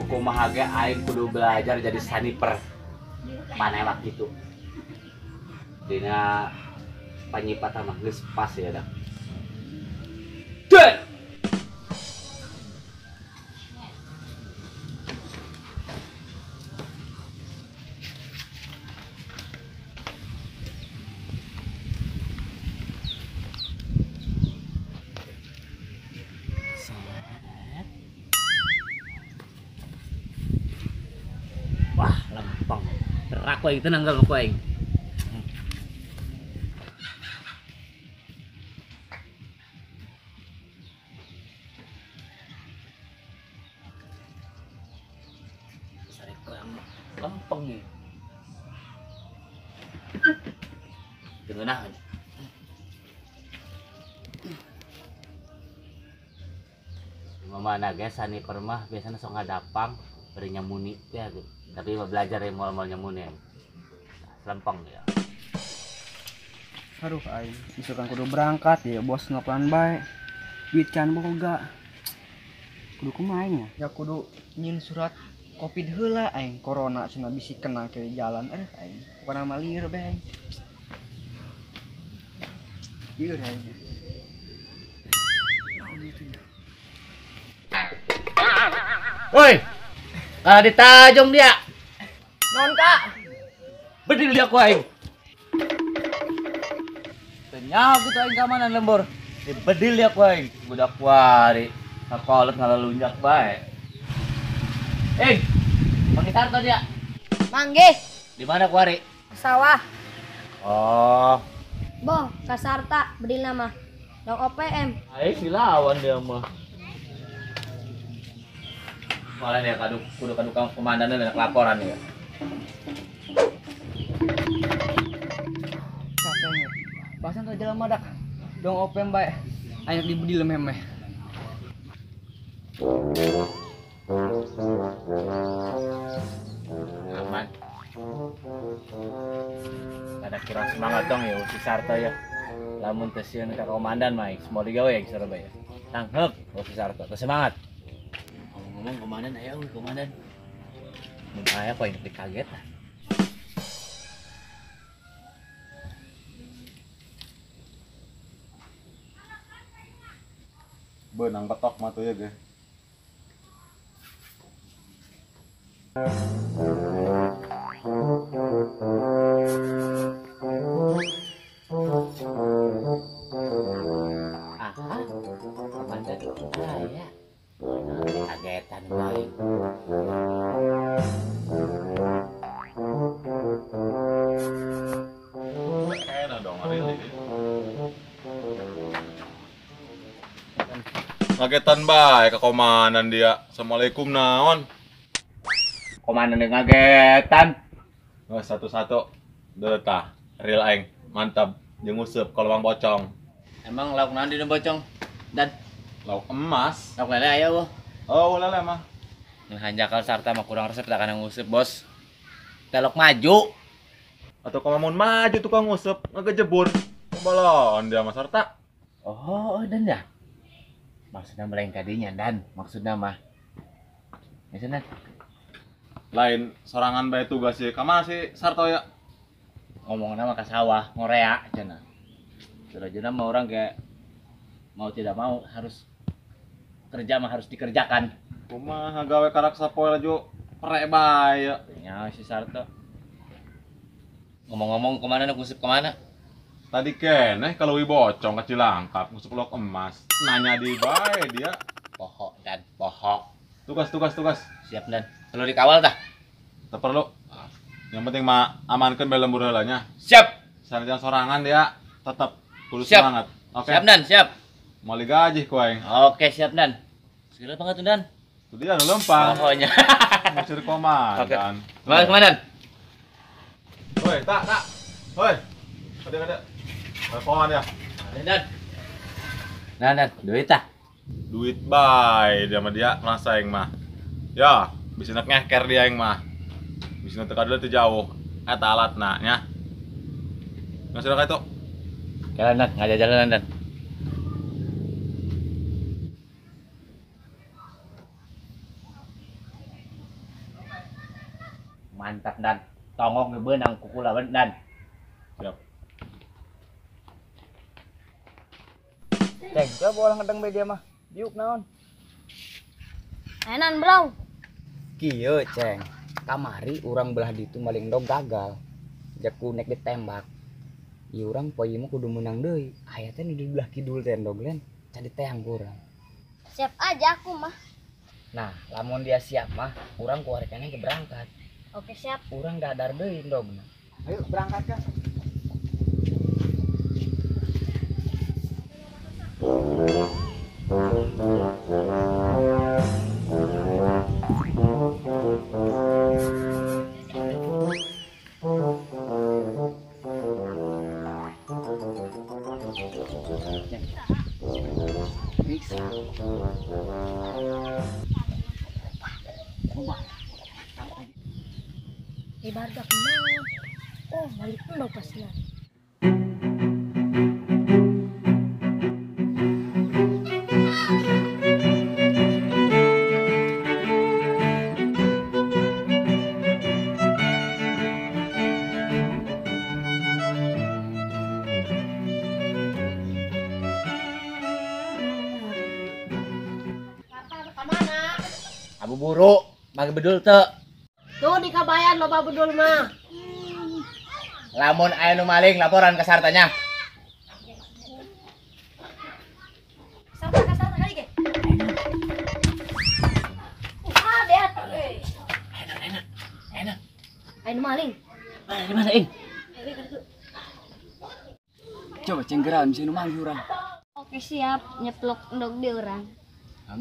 Kumaha ge aing kudu belajar jadi sniper. Panembak gitu. Dina panyipatan mah geus pas ya dah. Dek. Wah, lempeng. Gerak we tenang gak aku aing. Sare ko yang lempeng nih. Geunah. Mana guys, sniper mah biasanya sok ngadapang beri nyamuni ya gitu. Tapi belajar yang mal nyamuni ya. Lempeng ya. Aduh aing, misalkan kudu berangkat ya bos ngapain baik. Duit can boga. Kudu kumaha nya? Ya kudu nyin surat Covid heula aing, corona cenah bisi kena ke jalan aing. Bukan nama lieur bae aing. Lieur aing. Woi, kalau ditajong dia. Non kak. Bedil dia ku aing. Tenyau gitu aing keamanan lembur. Bedil dia ku aing. Budak wari. Sakolot ngalalunjak bae. Pangitar to dia. Manggih, Di mana ku wari? sawah. Oh, Boh, kasarta bedil nama. Dong OPM. aing dilawan dia mah. Malah dia kudu kadu komandan dan laporan ya. Capek nya. Pasan tuh jalan madak. Dong OPM bae. Ayak dibedil memeh. Aman. Ada kurang semangat dong ya si Sarto ya. Lamun teu sieun ka komandan mah semua digawe ya Surabaya. Tanghep si Sarto, teu semangat. Ngomong komandan aya euy komandan. Mun aya kok ini kaget lah. Benang petok mah tuh ya ge. Komandan aya. Kagetan bae. Enak dong hari ini. Ngagetan bae ke komandan dia. Assalamualaikum naon. Komandan ngagetan. Oh, satu-satu. Deut tah. Real aing. Mantap. Jeung nguseup kalau Bang Pocong. Emang lauk naon dina bocong? Dan Lauk emas. lauk lele aya eueuh. Oh, lele mah. Yang hanjakal sarta mah kurang resep tak kana nguseup, Bos. Telok maju. Atau kamu maju tukang nguseup ngegejebur. Balon dia mah sarta. Oh, dan ya. Maksudnya melain kadinya dan maksudnya mah. Maksudnya Lain sorangan bae tugas sih. Kama sih Sarto ya. ngomongnya mah ke sawah, ngorea cenah. Surajana mah orang kayak mau tidak mau harus kerja mah harus dikerjakan. Kumaha gawe karak sapoe laju prek bae. Ya si Sarto. Ngomong-ngomong kemana nih, ngusip kemana? Tadi keneh kalau Wibocong kecil langkap ngusuk lok emas. Nanya di bae dia. Pohok dan Pohok. Tugas. siap dan. Perlu dikawal tah? Tak perlu. Yang penting mah amankan bae lembur heulanya. Siap. Sanajan sorangan dia tetap kudu Siap. semangat. Oke. Siap dan, siap. Mau gaji ku aing. Oke, siap dan. Segala banget tuh dan. Tuh dia nu lempang. Pokoknya. Ngusir komandan. Semangat komandan. Woi, tak. Woi. Kada. Teleponan ya. Dan, duit tah. Duit bae dia mah dia merasa aing mah. Ya, bisa nak ngeker dia aing mah. Bisa teu kadeuh teu jauh. Eta alatna nya. Ngasih ka itu. Jalan dan, ngajak jalan dan. Mantap dan. Tongong ngebeunang kuku lawan dan. Siap. Ceng, coba bolang ngedeng media mah. Yuk naon? Enan bro. Kieu, Ceng. Kamari urang belah ditu maling dog gagal. Jaku nek ditembak. Ieu urang poe ieu mah kudu menang deui. Aya teh nu di belah kidul teh dog len. Can diteang ku urang. Siap aja aku mah. Nah, lamun dia siap mah, urang kuarekannya ke berangkat. Oke siap. Urang dadar deui dogna. Ayo berangkat kan. Ibarat naon. Oh, balik dulu pasnya. Abu buru, bagi bedul teu. Tuh di kabayan loba bedul mah. Lamun aya nu maling laporan ke sartanya. Sarta kali ge. Deat. Enak. Ayo maling. Di mana ing? Coba cenggeran bisa nu manggil urang. Oke siap, nyeplok endog di orang.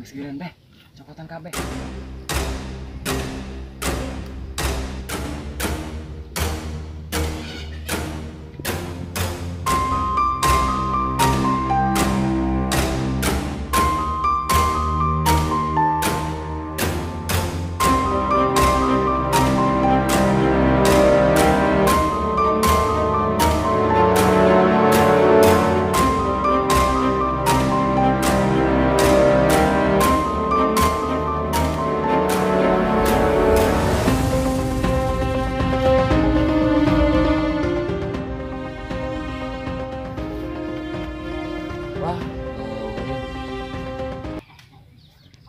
Geus gireun beh. Copotan kabeh.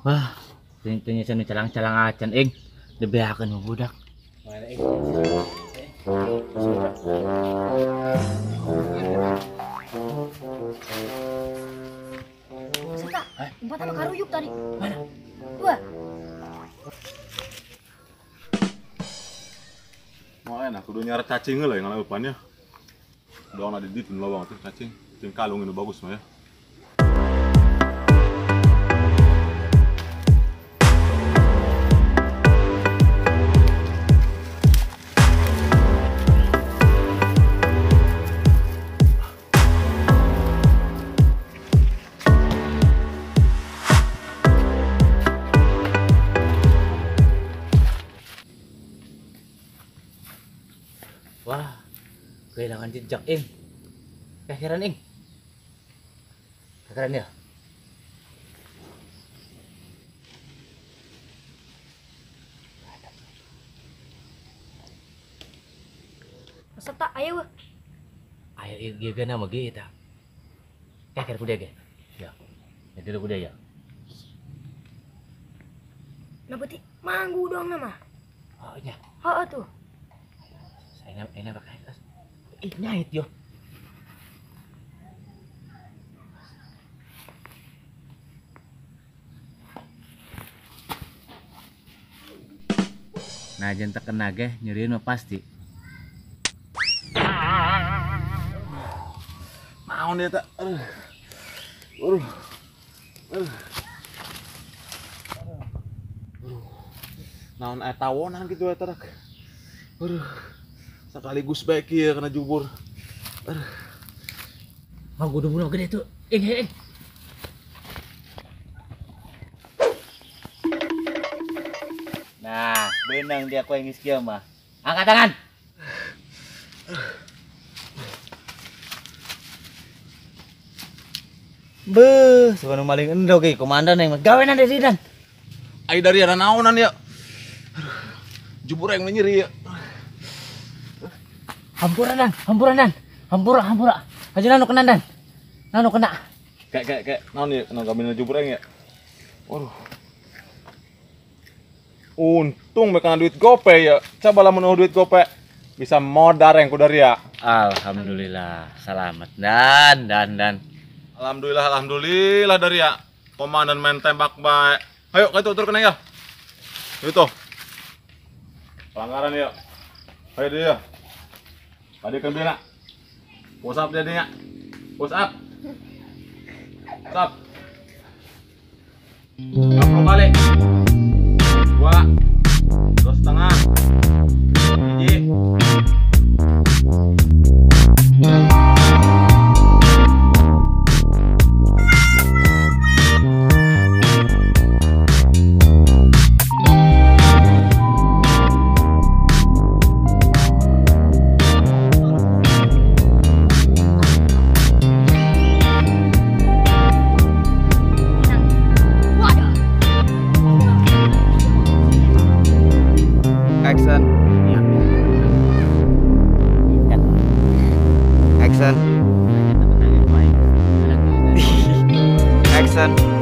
Wah, tentunya sanu calang-calang acan ing. Debeakeun mah budak. Mana ing? Sarta, empat apa karuyuk tadi? Mana? Dua. Mau enak kudu nyaret cacing heula yang ngaleupannya. Doang ada di lawang tuh cacing. Cing kalung ini bagus mah ya. Wah, kehilangan jejak ing. Keheran ing. Keheran ya. Sarta ayo. Ayo ieu geuna mah ge eta. Keher kuda ge. Ya. Ya dulu kuda ya. Nah berarti manggu dong nama. Oh iya, Oh tuh. saya ini pakai tas. Ih, nyait yo. Nah, jangan tekan naga, nyeriin mah pasti. Naon dia tak? Aduh. Naon aya tawonan gitu eta dak. Aduh. Sekaligus bae kieu kena jubur. Oh, gue udah gede tuh. Ing. Nah, benang dia kau yang iskia mah. Angkat tangan. Beuh, sekarang maling endo ge komandan yang gawean dari dan. Ai dari ada naonan ya. Jubur yang nyeri ya. Hampuran dan. Hampura. Aja nanu kena dan. Nanu kena. Kayak naon ya, naon kami jubur yang ya. Waduh. Untung mereka duit gope ya. Coba lah menuh duit gope. Bisa modar yang kudar ya. Alhamdulillah, selamat dan. Alhamdulillah dari ya. Komandan main tembak baik. Ayo kita turun ya. Itu. Pelanggaran ya. Ayo dia. Tadi kan dia nak. Push up jadinya. Push up. Push up. 40 kali. 2,5 biji. Action. Action. Action.